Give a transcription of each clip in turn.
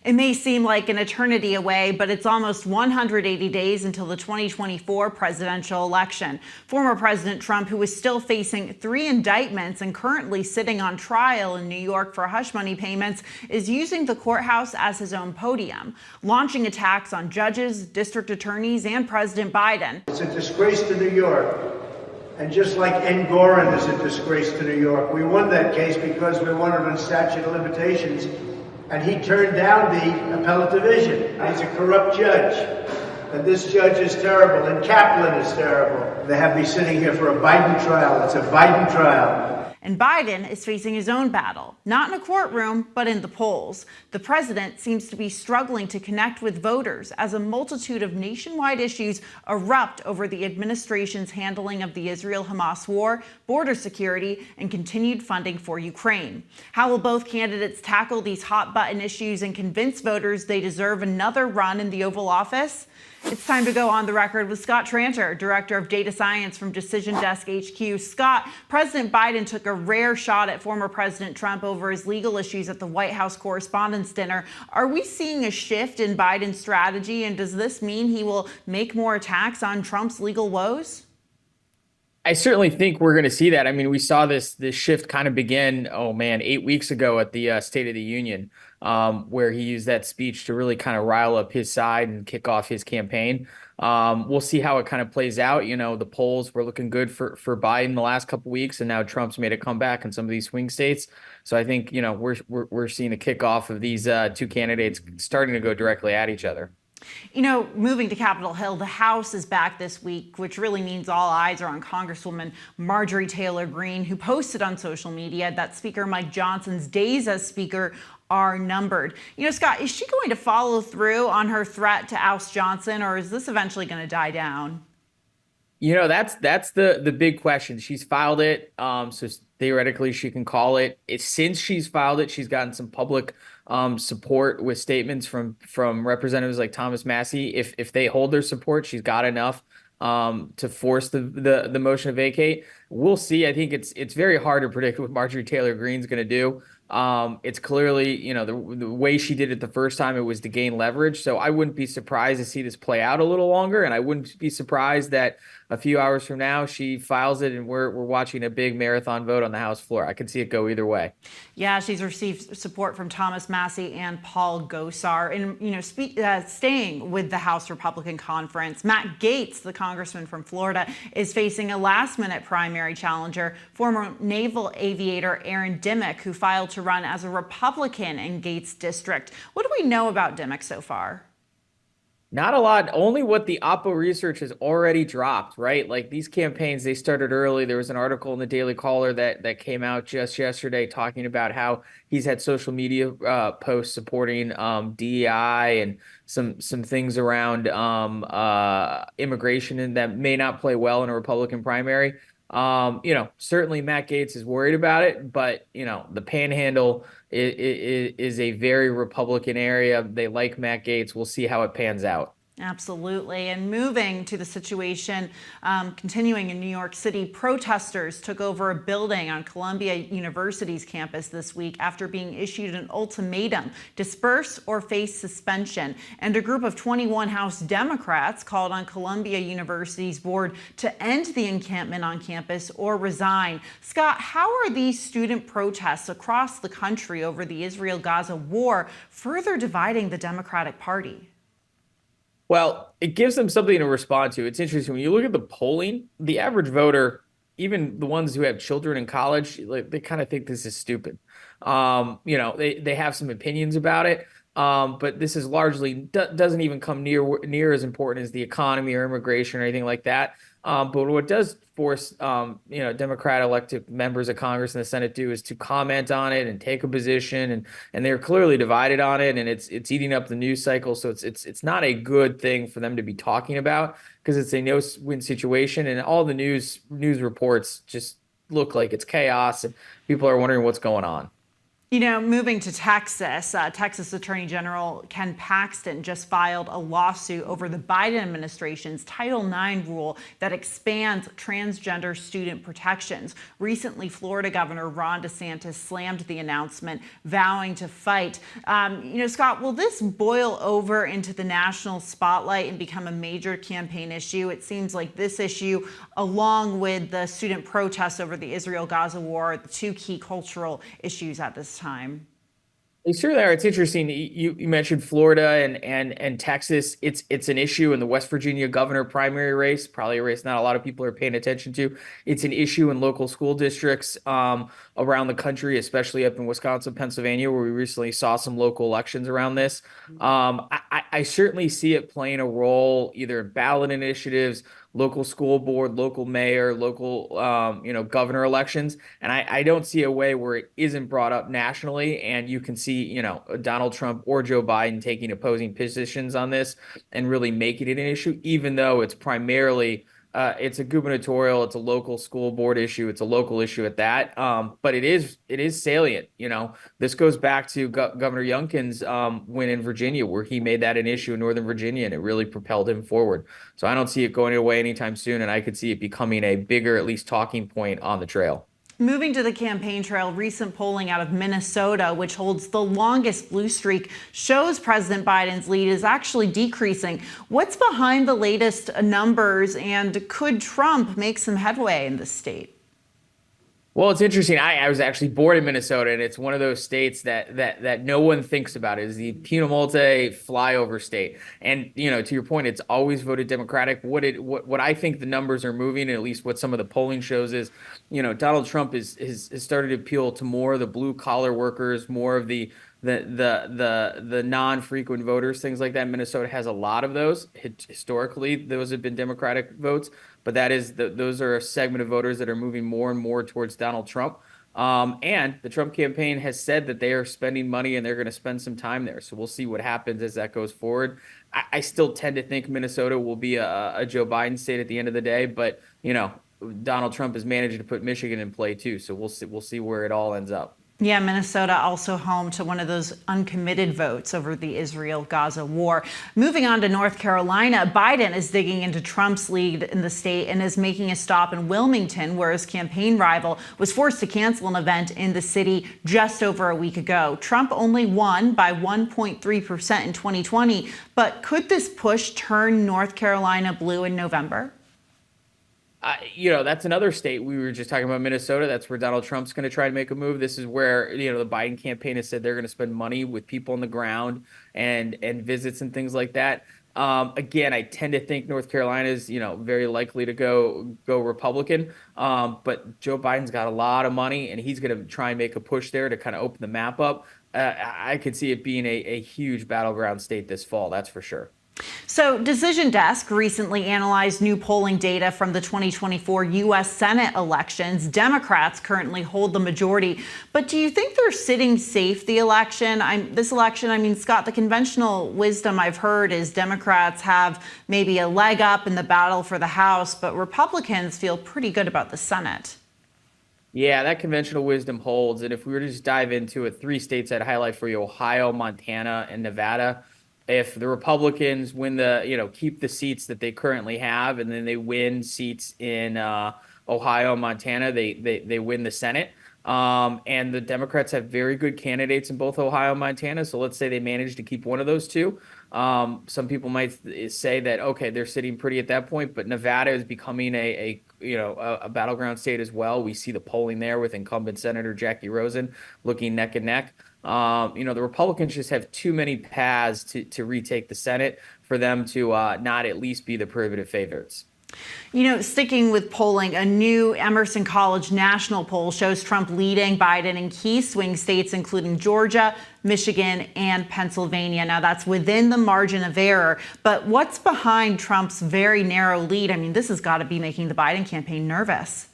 It may seem like an eternity away, but it's almost 180 days until the 2024 presidential election. Former President Trump, who is still facing 3 indictments and currently sitting on trial in New York for hush money payments, is using the courthouse as his own podium, launching attacks on judges, district attorneys, and President Biden. It's a disgrace to New York. And just like Engoron is a disgrace to New York, we won that case because we won it on statute of limitations. And he turned down the appellate division. He's a corrupt judge. And this judge is terrible. And Kaplan is terrible. They have me sitting here for a Biden trial. It's a Biden trial. And Biden is facing his own battle, not in a courtroom, but in the polls. The president seems to be struggling to connect with voters as a multitude of nationwide issues erupt over the administration's handling of the Israel-Hamas war, border security, and continued funding for Ukraine. How will both candidates tackle these hot-button issues and convince voters they deserve another run in the Oval Office? It's time to go on the record with Scott Tranter, Director of Data Science from Decision Desk HQ. Scott, President Biden took a rare shot at former President Trump over his legal issues at the White House Correspondents' Dinner. Are we seeing a shift in Biden's strategy, and does this mean he will make more attacks on Trump's legal woes? I certainly think we're going to see that. I mean, we saw this shift kind of begin, 8 weeks ago at the State of the Union, where he used that speech to really kind of rile up his side and kick off his campaign. We'll see how it kind of plays out. You know, the polls were looking good for Biden the last couple of weeks, and now Trump's made a comeback in some of these swing states. So I think, you know, we're seeing a kickoff of these two candidates starting to go directly at each other. You know, moving to Capitol Hill, the House is back this week, which really means all eyes are on Congresswoman Marjorie Taylor Greene, who posted on social media that Speaker Mike Johnson's days as Speaker are numbered. You know, Scott, is she going to follow through on her threat to oust Johnson, or is this eventually going to die down? You know, that's the big question. She's filed it, so theoretically she can call it. Since she's filed it, she's gotten some public support with statements from representatives like Thomas Massie. If they hold their support, she's got enough to force the motion to vacate. We'll see. I think it's very hard to predict what Marjorie Taylor Greene's going to do. It's clearly, you know, the way she did it the first time, it was to gain leverage. So I wouldn't be surprised to see this play out a little longer. And I wouldn't be surprised that a few hours from now she files it and we're watching a big marathon vote on the House floor. I could see it go either way. Yeah, she's received support from Thomas Massie and Paul Gosar. And, you know, staying with the House Republican Conference, Matt Gaetz, the congressman from Florida, is facing a last-minute primary challenger, former naval aviator Aaron Dimmick, who filed to run as a Republican in Gaetz' district. What do we know about Dimmick so far? Not a lot, only what the Oppo research has already dropped, right? Like these campaigns, they started early. There was an article in the Daily Caller that came out just yesterday talking about how he's had social media posts supporting DEI and some things around immigration, and that may not play well in a Republican primary. You know, certainly Matt Gaetz is worried about it, but, you know, the Panhandle is a very Republican area. They like Matt Gaetz. We'll see how it pans out. Absolutely. And moving to the situation continuing in New York City, protesters took over a building on Columbia University's campus this week after being issued an ultimatum: disperse or face suspension. And a group of 21 House Democrats called on Columbia University's board to end the encampment on campus or resign. Scott, how are these student protests across the country over the Israel-Gaza war further dividing the Democratic Party? Well, it gives them something to respond to. It's interesting. When you look at the polling, the average voter, even the ones who have children in college, like, they kind of think this is stupid. You know, they have some opinions about it. But this is largely doesn't even come near as important as the economy or immigration or anything like that. But what does force you know, Democrat elected members of Congress and the Senate do is to comment on it and take a position, and they're clearly divided on it, and it's eating up the news cycle. So it's not a good thing for them to be talking about, because it's a no-win situation, and all the news reports just look like it's chaos and people are wondering what's going on. Moving to Texas, Texas Attorney General Ken Paxton just filed a lawsuit over the Biden administration's Title IX rule that expands transgender student protections. Recently, Florida Governor Ron DeSantis slammed the announcement, vowing to fight. Scott, will this boil over into the national spotlight and become a major campaign issue? It seems like this issue, along with the student protests over the Israel-Gaza war, are the two key cultural issues at this time. They certainly are. It's interesting. You mentioned Florida and Texas. It's an issue in the West Virginia governor primary race, probably a race not a lot of people are paying attention to. It's an issue in local school districts around the country, especially up in Wisconsin, Pennsylvania, where we recently saw some local elections around this. I certainly see it playing a role either in ballot initiatives, local school board, local mayor, local governor elections, and I don't see a way where it isn't brought up nationally, and you can see Donald Trump or Joe Biden taking opposing positions on this and really making it an issue, even though it's primarily it's a gubernatorial, it's a local school board issue, it's a local issue at that. But it is salient. This goes back to Governor Youngkin's win in Virginia, where he made that an issue in Northern Virginia, and it really propelled him forward. So I don't see it going away anytime soon, and I could see it becoming a bigger, at least talking point on the trail. Moving to the campaign trail, recent polling out of Minnesota, which holds the longest blue streak, shows President Biden's lead is actually decreasing. What's behind the latest numbers, and could Trump make some headway in this state? Well, it's interesting. I was actually born in Minnesota, and it's one of those states that no one thinks about. It is the Pino Molte flyover state. And to your point, it's always voted Democratic. What I think the numbers are moving, at least what some of the polling shows, is Donald Trump has started to appeal to more of the blue collar workers, more of the non-frequent voters, things like that. Minnesota has a lot of those. Historically, those have been Democratic votes, but those are a segment of voters that are moving more and more towards Donald Trump. And the Trump campaign has said that they are spending money and they're going to spend some time there. So we'll see what happens as that goes forward. I still tend to think Minnesota will be a Joe Biden state at the end of the day, but Donald Trump has managed to put Michigan in play too. So we'll see where it all ends up. Yeah, Minnesota also home to one of those uncommitted votes over the Israel-Gaza war. Moving on to North Carolina, Biden is digging into Trump's lead in the state and is making a stop in Wilmington, where his campaign rival was forced to cancel an event in the city just over a week ago. Trump only won by 1.3% in 2020, but could this push turn North Carolina blue in November? That's another state. We were just talking about Minnesota. That's where Donald Trump's going to try to make a move. This is where, the Biden campaign has said they're going to spend money with people on the ground and visits and things like that. Again, I tend to think North Carolina is, very likely to go Republican. But Joe Biden's got a lot of money, and he's going to try and make a push there to kind of open the map up. I could see it being a huge battleground state this fall. That's for sure. So Decision Desk recently analyzed new polling data from the 2024 U.S. Senate elections. Democrats currently hold the majority. But do you think they're sitting safe this election? Scott, the conventional wisdom I've heard is Democrats have maybe a leg up in the battle for the House, but Republicans feel pretty good about the Senate. Yeah, that conventional wisdom holds. And if we were to just dive into it, 3 states I'd highlight for you: Ohio, Montana, and Nevada. If the Republicans win keep the seats that they currently have, and then they win seats in Ohio, Montana, they win the Senate. And the Democrats have very good candidates in both Ohio and Montana. So let's say they manage to keep one of those two. Some people might say that, okay, they're sitting pretty at that point, but Nevada is becoming a battleground state as well. We see the polling there with incumbent Senator Jackie Rosen looking neck and neck. The Republicans just have too many paths to retake the Senate for them to not at least be the prohibitive favorites. Sticking with polling, a new Emerson College national poll shows Trump leading Biden in key swing states, including Georgia, Michigan, and Pennsylvania. Now, that's within the margin of error. But what's behind Trump's very narrow lead? This has got to be making the Biden campaign nervous.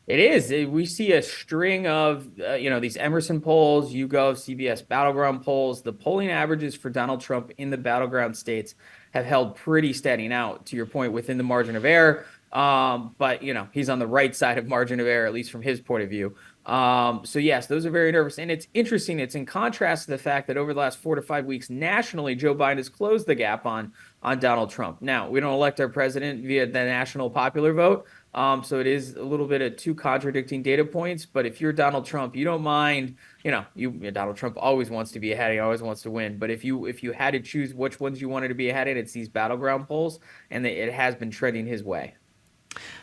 It is. We see a string of, these Emerson polls, YouGov, CBS battleground polls. The polling averages for Donald Trump in the battleground states have held pretty steady. Now, to your point, within the margin of error, but he's on the right side of margin of error, at least from his point of view. So yes, those are very nervous. And it's interesting. It's in contrast to the fact that over the last 4 to 5 weeks nationally, Joe Biden has closed the gap on Donald Trump. Now, we don't elect our president via the national popular vote. So it is a little bit of two contradicting data points. But if you're Donald Trump, you don't mind, Donald Trump always wants to be ahead. He always wants to win. But if you had to choose which ones you wanted to be ahead in, it's these battleground polls, and it has been trending his way.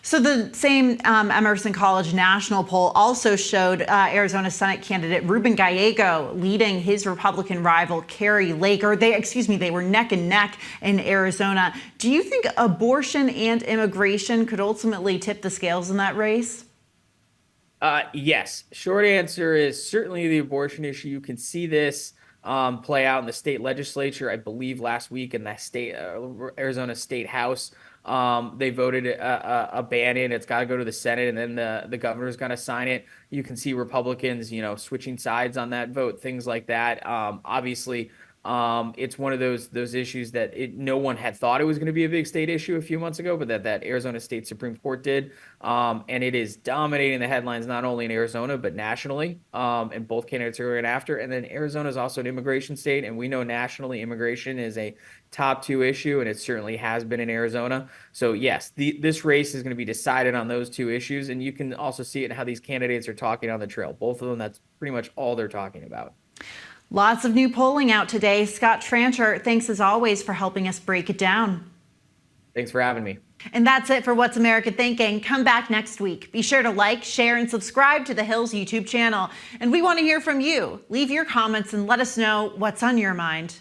So the same Emerson College national poll also showed Arizona Senate candidate Ruben Gallego leading his Republican rival Carrie Lake. They were neck and neck in Arizona. Do you think abortion and immigration could ultimately tip the scales in that race? Yes. Short answer is certainly the abortion issue. You can see this play out in the state legislature. I believe last week in the state Arizona State House, they voted a ban in. It's got to go to the Senate, and then the governor's going to sign it. You can see Republicans, switching sides on that vote, things like that. Obviously, it's one of those issues that no one had thought it was going to be a big state issue a few months ago, but that Arizona State Supreme Court did. And it is dominating the headlines not only in Arizona but nationally. And both candidates are going after. And then Arizona is also an immigration state, and we know nationally immigration is a top 2 issue, and it certainly has been in Arizona. So yes, this race is going to be decided on those 2 issues, and you can also see it in how these candidates are talking on the trail. Both of them, that's pretty much all they're talking about. Lots of new polling out today. Scott Tranter, thanks as always for helping us break it down. Thanks for having me. And that's it for What's America Thinking. Come back next week. Be sure to like, share, and subscribe to the Hills YouTube channel. And we want to hear from you. Leave your comments and let us know what's on your mind.